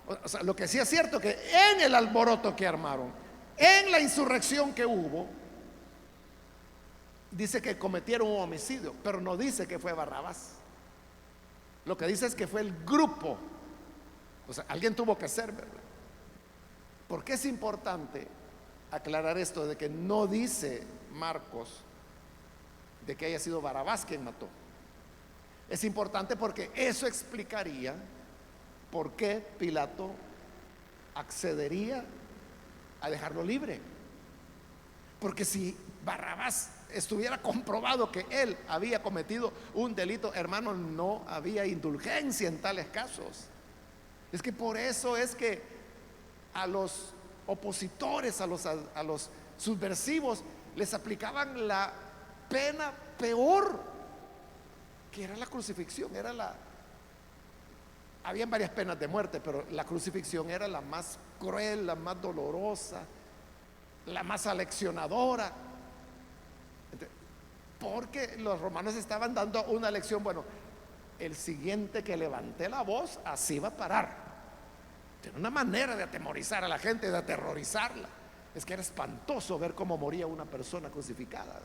O sea, lo que sí es cierto que en el alboroto que armaron, en la insurrección que hubo, dice que cometieron un homicidio, pero no dice que fue Barrabás. Lo que dice es que fue el grupo. O sea, alguien tuvo que ser, ¿verdad? ¿Por qué es importante aclarar esto de que no dice Marcos de que haya sido Barrabás quien mató? Es importante porque eso explicaría por qué Pilato accedería a dejarlo libre. Porque si Barrabás estuviera comprobado que él había cometido un delito, hermano, no había indulgencia en tales casos. Es que por eso es que a los opositores, a los subversivos, les aplicaban la pena peor, que era la crucifixión. Habían varias penas de muerte, pero la crucifixión era la más cruel, la más dolorosa, la más aleccionadora. Porque los romanos estaban dando una lección. Bueno, el siguiente que levante la voz, así va a parar. Tiene una manera de atemorizar a la gente, de aterrorizarla. Es que era espantoso ver cómo moría una persona crucificada.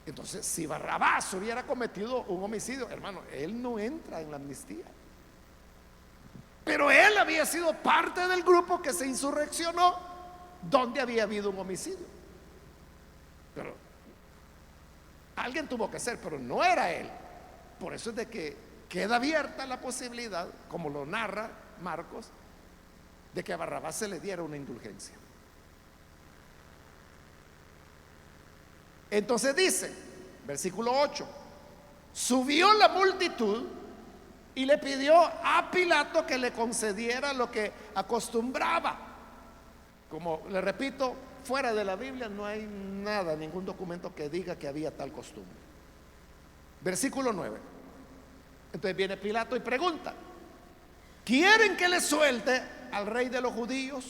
Entonces, si Barrabás hubiera cometido un homicidio, hermano, él no entra en la amnistía. Pero él había sido parte del grupo que se insurreccionó donde había habido un homicidio. Pero alguien tuvo que ser, pero no era él. Por eso es de que queda abierta la posibilidad, como lo narra Marcos, de que a Barrabás se le diera una indulgencia. Entonces dice, versículo 8, subió la multitud y le pidió a Pilato que le concediera lo que acostumbraba. Como le repito, fuera de la Biblia no hay nada, ningún documento que diga que había tal costumbre. Versículo 9. Entonces viene Pilato y pregunta: ¿quieren que le suelte al rey de los judíos?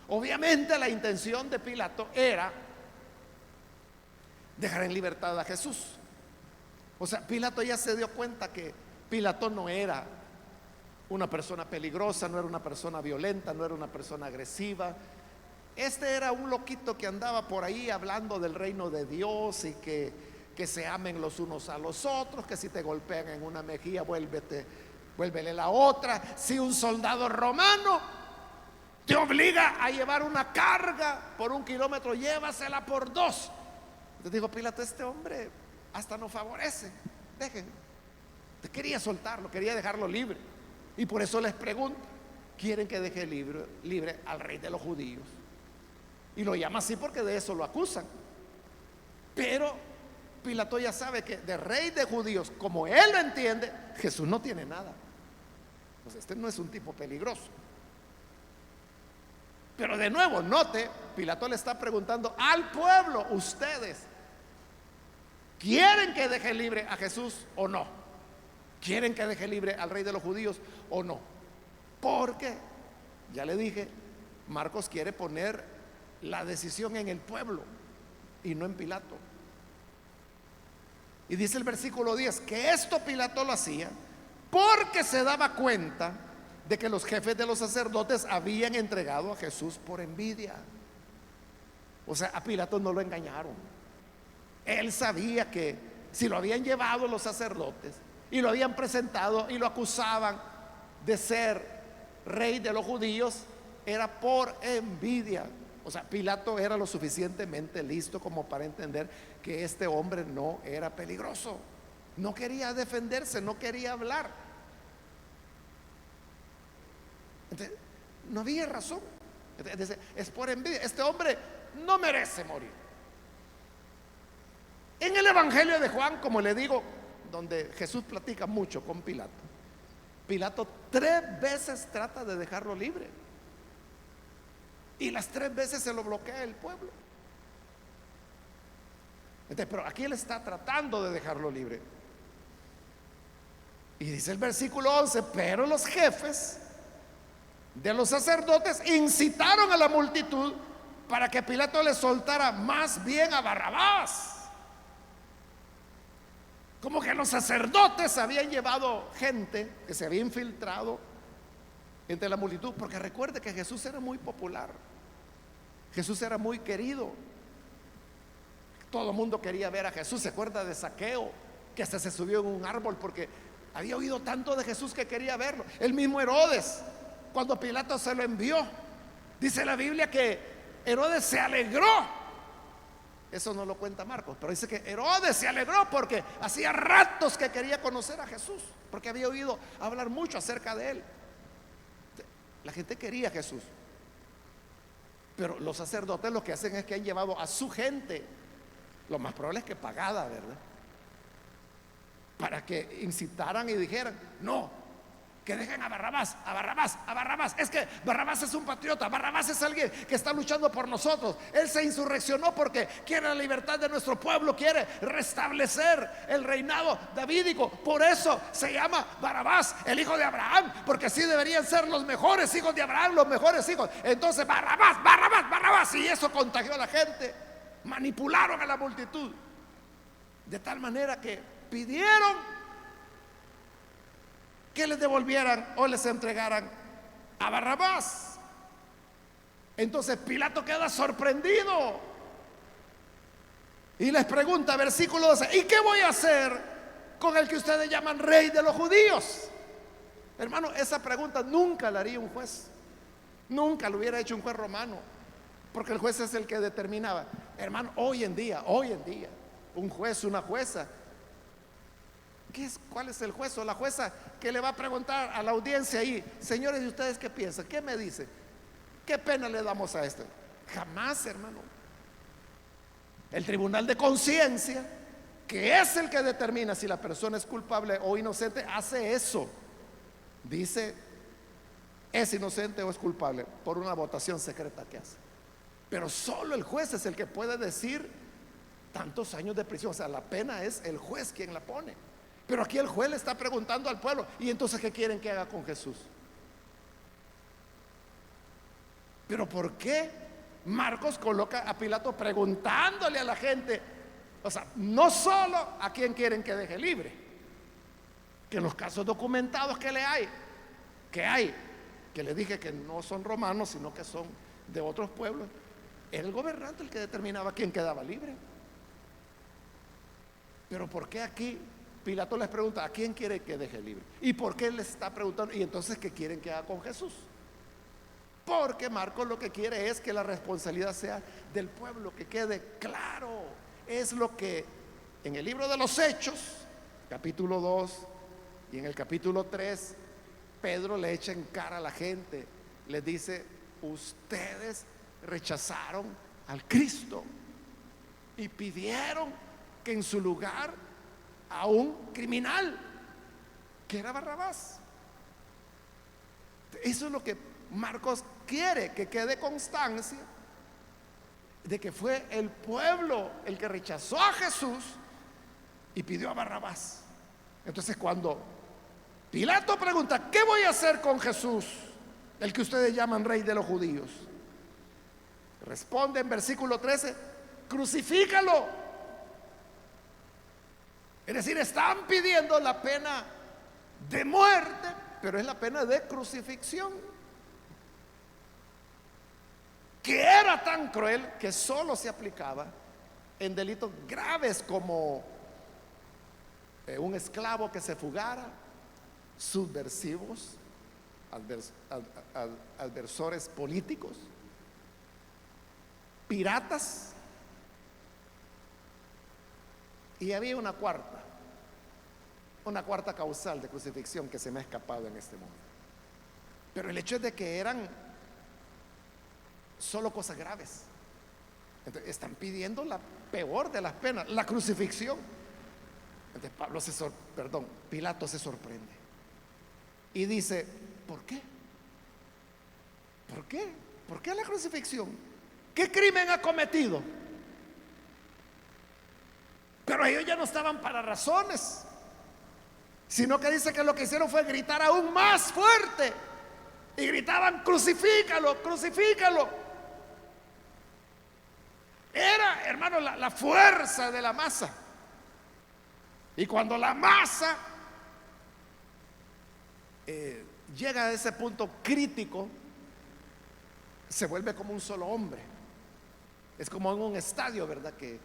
Obviamente la intención de Pilato era dejar en libertad a Jesús. O sea, Pilato ya se dio cuenta que Pilato no era una persona peligrosa, no era una persona violenta, no era una persona agresiva. Este era un loquito que andaba por ahí hablando del reino de Dios y que se amen los unos a los otros, que si te golpean en una mejilla, vuélvele la otra. Si un soldado romano te obliga a llevar una carga por 1 kilómetro, llévasela por 2. Entonces dijo Pilato: este hombre hasta nos favorece, déjenlo. Quería soltarlo, quería dejarlo libre. Y por eso les pregunto: ¿quieren que deje libre al rey de los judíos? Y lo llama así porque de eso lo acusan. Pero Pilato ya sabe que de rey de judíos, como él lo entiende, Jesús no tiene nada. Pues este no es un tipo peligroso. Pero de nuevo, note, Pilato le está preguntando al pueblo: ¿ustedes quieren que deje libre a Jesús o no? ¿Quieren que deje libre al rey de los judíos o no? Porque, ya le dije, Marcos quiere poner la decisión en el pueblo y no en Pilato. Y dice el versículo 10 que esto Pilato lo hacía porque se daba cuenta de que los jefes de los sacerdotes habían entregado a Jesús por envidia. O sea, a Pilato no lo engañaron. Él sabía que si lo habían llevado los sacerdotes y lo habían presentado y lo acusaban de ser rey de los judíos, era por envidia. O sea, Pilato era lo suficientemente listo como para entender que este hombre no era peligroso. No quería defenderse, no quería hablar. Entonces, no había razón. Entonces, es por envidia. Este hombre no merece morir. En el Evangelio de Juan, como le digo, donde Jesús platica mucho con Pilato, Pilato 3 veces trata de dejarlo libre. Y las 3 veces se lo bloquea el pueblo. Entonces, pero aquí él está tratando de dejarlo libre. Y dice el versículo 11: pero los jefes de los sacerdotes incitaron a la multitud para que Pilato le soltara más bien a Barrabás. Como que los sacerdotes habían llevado gente que se había infiltrado entre la multitud, porque recuerde que Jesús era muy popular, Jesús era muy querido, todo el mundo quería ver a Jesús. Se acuerda de Zaqueo, que hasta se subió en un árbol porque había oído tanto de Jesús que quería verlo. El mismo Herodes, cuando Pilato se lo envió, dice la Biblia que Herodes se alegró. Eso no lo cuenta Marcos, pero dice que Herodes se alegró porque hacía ratos que quería conocer a Jesús, porque había oído hablar mucho acerca de él. La gente quería a Jesús, pero los sacerdotes lo que hacen es que han llevado a su gente, lo más probable es que pagada, ¿verdad?, para que incitaran y dijeran: no, que dejen a Barrabás, a Barrabás, a Barrabás. Es que Barrabás es un patriota, Barrabás es alguien que está luchando por nosotros. Él se insurreccionó porque quiere la libertad de nuestro pueblo, quiere restablecer el reinado davídico. Por eso se llama Barrabás, el hijo de Abraham, porque así deberían ser los mejores hijos de Abraham, los mejores hijos. Entonces Barrabás, Barrabás, Barrabás. Y eso contagió a la gente, manipularon a la multitud, de tal manera que pidieron que les devolvieran o les entregaran a Barrabás. Entonces Pilato queda sorprendido y les pregunta, versículo 12: ¿y qué voy a hacer con el que ustedes llaman rey de los judíos? Hermano, esa pregunta nunca la haría un juez, nunca lo hubiera hecho un juez romano, porque el juez es el que determinaba. Hermano, hoy en día, un juez, una jueza, ¿cuál es el juez o la jueza que le va a preguntar a la audiencia ahí: señores, ¿y ustedes qué piensan? ¿Qué me dicen? ¿Qué pena le damos a este? Jamás, hermano. El tribunal de conciencia, que es el que determina si la persona es culpable o inocente, hace eso. Dice, es inocente o es culpable por una votación secreta que hace. Pero solo el juez es el que puede decir tantos años de prisión. O sea, la pena es el juez quien la pone. Pero aquí el juez le está preguntando al pueblo: ¿y entonces qué quieren que haga con Jesús? Pero ¿por qué Marcos coloca a Pilato preguntándole a la gente? O sea, no solo a quién quieren que deje libre, que en los casos documentados que que le dije que no son romanos, sino que son de otros pueblos, era el gobernante el que determinaba quién quedaba libre. Pero ¿por qué aquí Pilato les pregunta a quién quiere que deje libre? ¿Y por qué les está preguntando? ¿Y entonces qué quieren que haga con Jesús? Porque Marcos lo que quiere es que la responsabilidad sea del pueblo, que quede claro. Es lo que en el libro de los Hechos, capítulo 2 y en el capítulo 3, Pedro le echa en cara a la gente. Les dice: ustedes rechazaron al Cristo y pidieron que en su lugar a un criminal, que era Barrabás. Eso es lo que Marcos quiere, que quede constancia de que fue el pueblo el que rechazó a Jesús y pidió a Barrabás. Entonces, cuando Pilato pregunta: ¿qué voy a hacer con Jesús, el que ustedes llaman rey de los judíos?, responde en versículo 13: crucifícalo. Es decir, están pidiendo la pena de muerte, pero es la pena de crucifixión, que era tan cruel que solo se aplicaba en delitos graves como un esclavo que se fugara, subversivos, adversores políticos, piratas, y había una cuarta causal de crucifixión que se me ha escapado en este momento. Pero el hecho es de que eran solo cosas graves. Entonces, están pidiendo la peor de las penas, la crucifixión. Entonces Pilato se sorprende y dice: ¿por qué? ¿Por qué? ¿Por qué la crucifixión? ¿Qué crimen ha cometido? Pero ellos ya no estaban para razones, sino que dice que lo que hicieron fue gritar aún más fuerte, y gritaban: crucifícalo, crucifícalo. Era, hermano, la fuerza de la masa. Y cuando la masa llega a ese punto crítico, se vuelve como un solo hombre. Es como en un estadio, ¿verdad? Que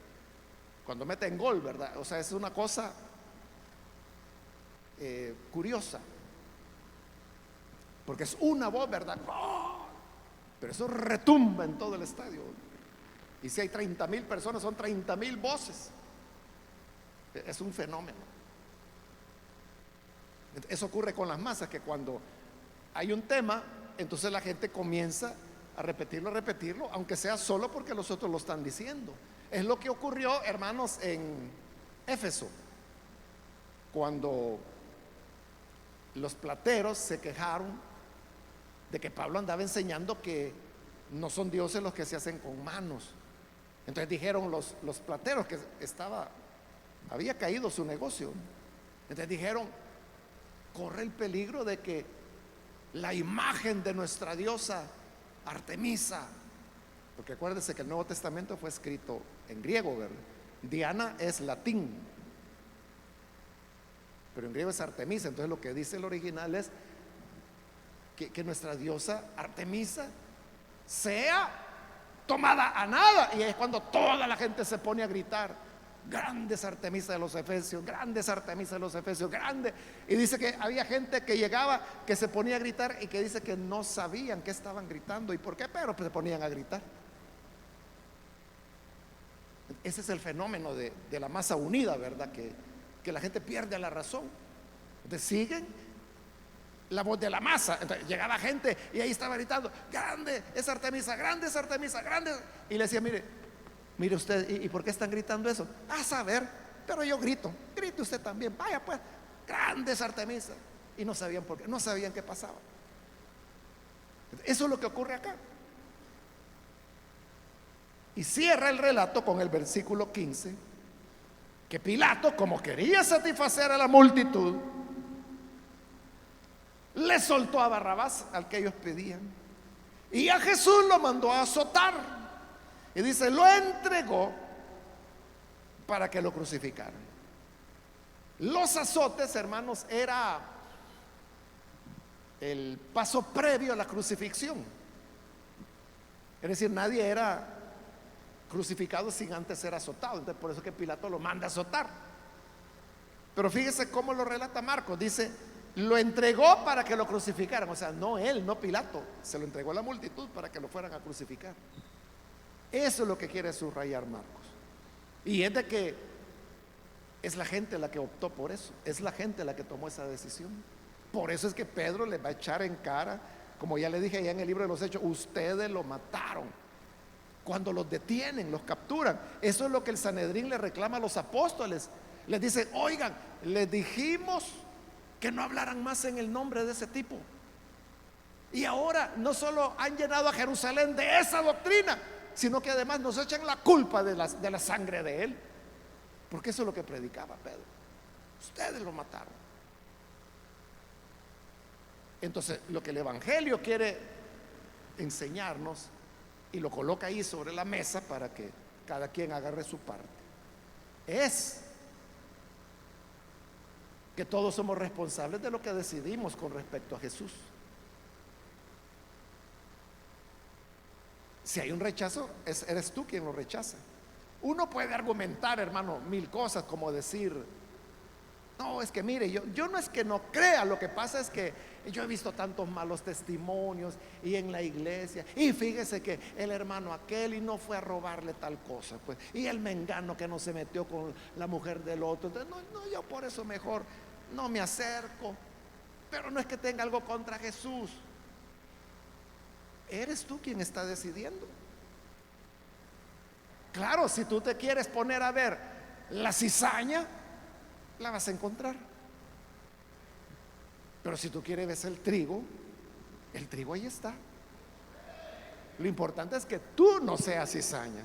cuando meten gol, ¿verdad? O sea, es una cosa curiosa, porque es una voz, ¿verdad? ¡Oh! Pero eso retumba en todo el estadio. Y si hay 30,000 personas, son 30,000 voces. Es un fenómeno. Eso ocurre con las masas, que cuando hay un tema, entonces la gente comienza a repetirlo, aunque sea solo porque los otros lo están diciendo. Es lo que ocurrió, hermanos, en Éfeso, cuando los plateros se quejaron de que Pablo andaba enseñando que no son dioses los que se hacen con manos. Entonces dijeron los plateros que había caído su negocio. Entonces dijeron: corre el peligro de que la imagen de nuestra diosa Artemisa, porque acuérdense que el Nuevo Testamento fue escrito en griego, ¿verdad? Diana es latín, pero en griego es Artemisa. Entonces lo que dice el original es que nuestra diosa Artemisa sea tomada a nada. Y es cuando toda la gente se pone a gritar: grandes Artemisa de los Efesios, grandes Artemisa de los Efesios, grandes. Y dice que había gente que llegaba, que se ponía a gritar, y que dice que no sabían qué estaban gritando y por qué, pero pues se ponían a gritar. Ese es el fenómeno de la masa unida, ¿verdad? Que la gente pierde la razón. Entonces siguen la voz de la masa. Entonces llegaba gente y ahí estaba gritando: grande es Artemisa, grande es Artemisa, grande. Y le decía: mire, Mire usted, ¿y por qué están gritando eso? A saber, pero yo grito, grite usted también, vaya pues, grandes Artemisas. Y no sabían por qué, no sabían qué pasaba. Eso es lo que ocurre acá. Y cierra el relato con el versículo 15, que Pilato, como quería satisfacer a la multitud, le soltó a Barrabás, al que ellos pedían, y a Jesús lo mandó a azotar. Y dice, lo entregó para que lo crucificaran. Los azotes, hermanos, era el paso previo a la crucifixión. Es decir, nadie era crucificado sin antes ser azotado. Entonces por eso que Pilato lo manda a azotar. Pero fíjese cómo lo relata Marcos. Dice, lo entregó para que lo crucificaran. O sea, no él, no Pilato, se lo entregó a la multitud para que lo fueran a crucificar. Eso es lo que quiere subrayar Marcos. Y es de que es la gente la que optó por eso, es la gente la que tomó esa decisión. Por eso es que Pedro le va a echar en cara, como ya le dije allá en el libro de los Hechos, ustedes lo mataron. Cuando los detienen, los capturan, eso es lo que el Sanedrín le reclama a los apóstoles. Les dice, oigan, les dijimos que no hablaran más en el nombre de ese tipo, y ahora no solo han llenado a Jerusalén de esa doctrina, sino que además nos echan la culpa de la sangre de él. Porque eso es lo que predicaba Pedro. Ustedes lo mataron. Entonces, lo que el Evangelio quiere enseñarnos, y lo coloca ahí sobre la mesa para que cada quien agarre su parte, es que todos somos responsables de lo que decidimos con respecto a Jesús. Si hay un rechazo, eres tú quien lo rechaza. Uno puede argumentar, hermano, mil cosas, como decir, no, es que mire, yo no es que no crea, lo que pasa es que yo he visto tantos malos testimonios y en la iglesia, y fíjese que el hermano aquel y no fue a robarle tal cosa, pues, y el mengano que no se metió con la mujer del otro. Entonces, no, yo por eso mejor no me acerco. Pero no es que tenga algo contra Jesús. Eres tú quien está decidiendo. Claro, si tú te quieres poner a ver la cizaña, la vas a encontrar. Pero si tú quieres ver el trigo ahí está. Lo importante es que tú no seas cizaña.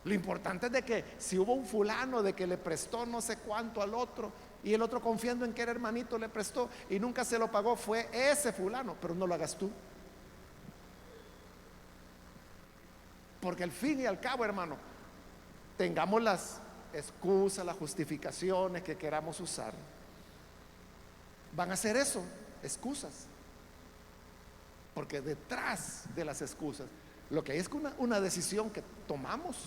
Lo importante es de que si hubo un fulano de que le prestó no sé cuánto al otro, y el otro confiando en que era hermanito le prestó y nunca se lo pagó, fue ese fulano, pero no lo hagas tú. Porque al fin y al cabo, hermano, tengamos las excusas, las justificaciones que queramos usar, van a ser eso, excusas. Porque detrás de las excusas, lo que hay es una decisión que tomamos.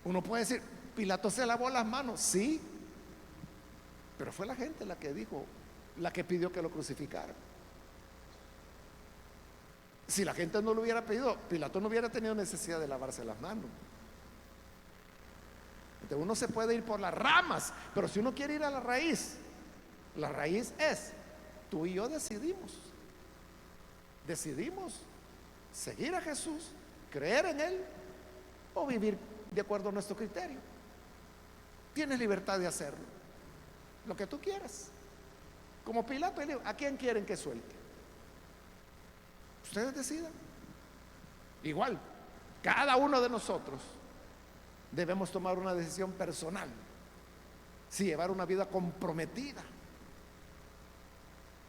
Uno puede decir, Pilato se lavó las manos, sí, pero fue la gente la que dijo, la que pidió que lo crucificaran. Si la gente no lo hubiera pedido, Pilato no hubiera tenido necesidad de lavarse las manos. Entonces uno se puede ir por las ramas, pero si uno quiere ir a la raíz es, tú y yo decidimos seguir a Jesús, creer en Él o vivir de acuerdo a nuestro criterio. Tienes libertad de hacerlo, lo que tú quieras. Como Pilato, él dijo, ¿a quién quieren que suelte? Ustedes decidan. Igual, cada uno de nosotros debemos tomar una decisión personal, si llevar una vida comprometida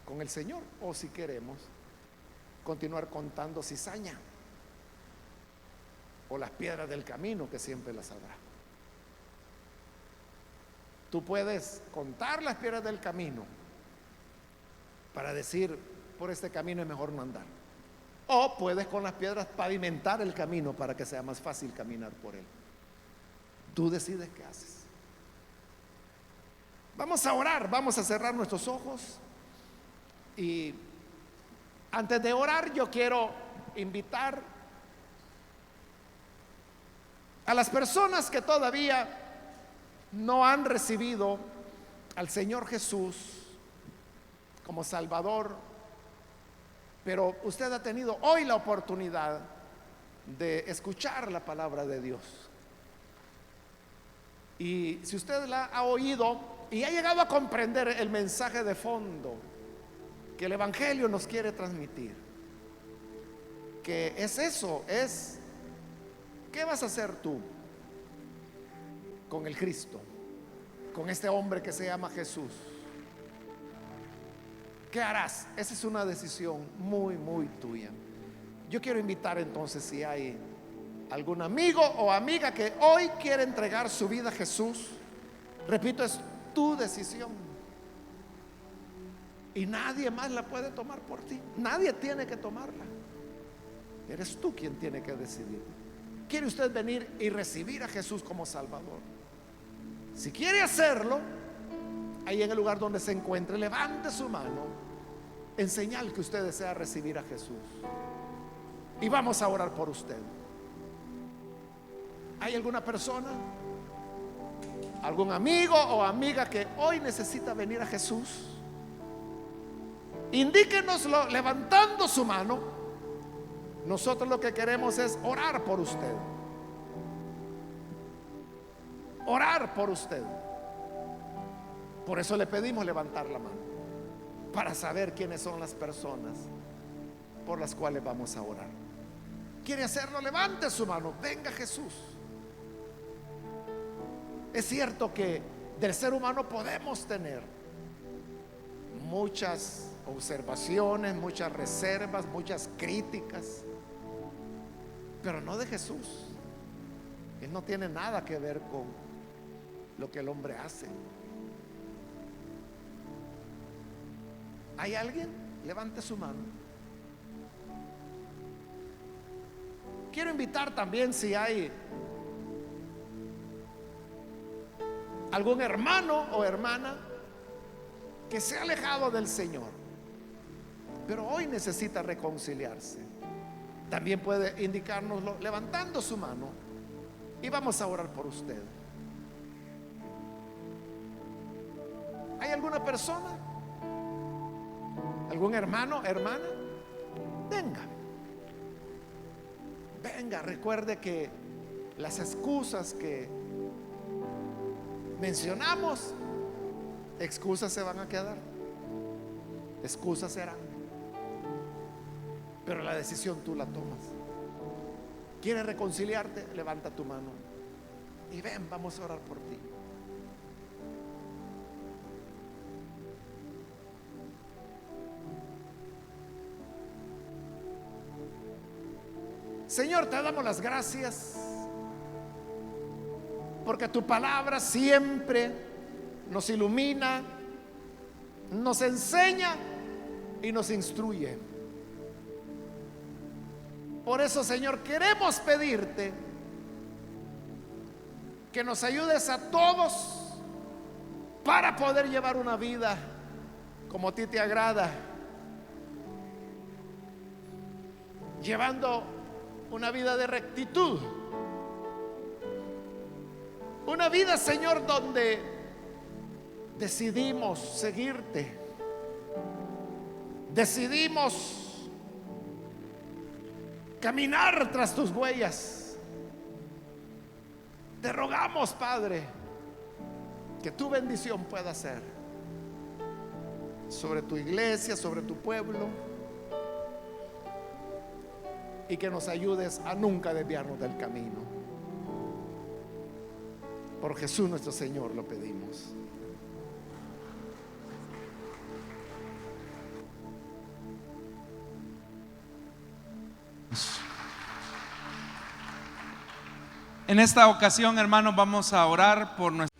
con el Señor o si queremos continuar contando cizaña o las piedras del camino, que siempre las habrá. Tú puedes contar las piedras del camino para decir, por este camino es mejor no andar. O puedes con las piedras pavimentar el camino para que sea más fácil caminar por él. Tú decides qué haces. Vamos a orar, vamos a cerrar nuestros ojos. Y antes de orar, yo quiero invitar a las personas que todavía no han recibido al Señor Jesús como Salvador, pero usted ha tenido hoy la oportunidad de escuchar la palabra de Dios. Y si usted la ha oído y ha llegado a comprender el mensaje de fondo que el Evangelio nos quiere transmitir, que es eso, es ¿qué vas a hacer tú con el Cristo, con este hombre que se llama Jesús? ¿Qué harás? Esa es una decisión muy, muy tuya. Yo quiero invitar entonces, si hay algún amigo o amiga que hoy quiere entregar su vida a Jesús, repito, es tu decisión y nadie más la puede tomar por ti. Nadie tiene que tomarla. Eres tú quien tiene que decidir. ¿Quiere usted venir y recibir a Jesús como Salvador? Si quiere hacerlo, ahí en el lugar donde se encuentre, levante su mano en señal que usted desea recibir a Jesús, y vamos a orar por usted. ¿Hay alguna persona, algún amigo o amiga que hoy necesita venir a Jesús? Indíquenoslo levantando su mano. Nosotros lo que queremos es orar por usted. Orar por usted. Por eso le pedimos levantar la mano, para saber quiénes son las personas por las cuales vamos a orar. ¿Quiere hacerlo? Levante su mano. Venga Jesús. Es cierto que del ser humano podemos tener muchas observaciones, muchas reservas, muchas críticas, pero no de Jesús. Él no tiene nada que ver con lo que el hombre hace. ¿Hay alguien? Levante su mano. Quiero invitar también, si hay algún hermano o hermana que se ha alejado del Señor, pero hoy necesita reconciliarse, también puede indicárnoslo levantando su mano y vamos a orar por usted. ¿Hay alguna persona? ¿Algún hermano, hermana? Venga, recuerde que las excusas que mencionamos, excusas se van a quedar, excusas serán, pero la decisión tú la tomas. ¿Quieres reconciliarte? Levanta tu mano y ven, vamos a orar por ti. Señor, te damos las gracias porque tu palabra siempre nos ilumina, nos enseña y nos instruye. Por eso, Señor, queremos pedirte que nos ayudes a todos para poder llevar una vida como a ti te agrada, llevando una vida de rectitud, una vida, Señor, donde decidimos seguirte, decidimos caminar tras tus huellas. Te rogamos, Padre, que tu bendición pueda ser sobre tu iglesia, sobre tu pueblo, y que nos ayudes a nunca desviarnos del camino. Por Jesús nuestro Señor lo pedimos. En esta ocasión, hermanos, vamos a orar por nuestra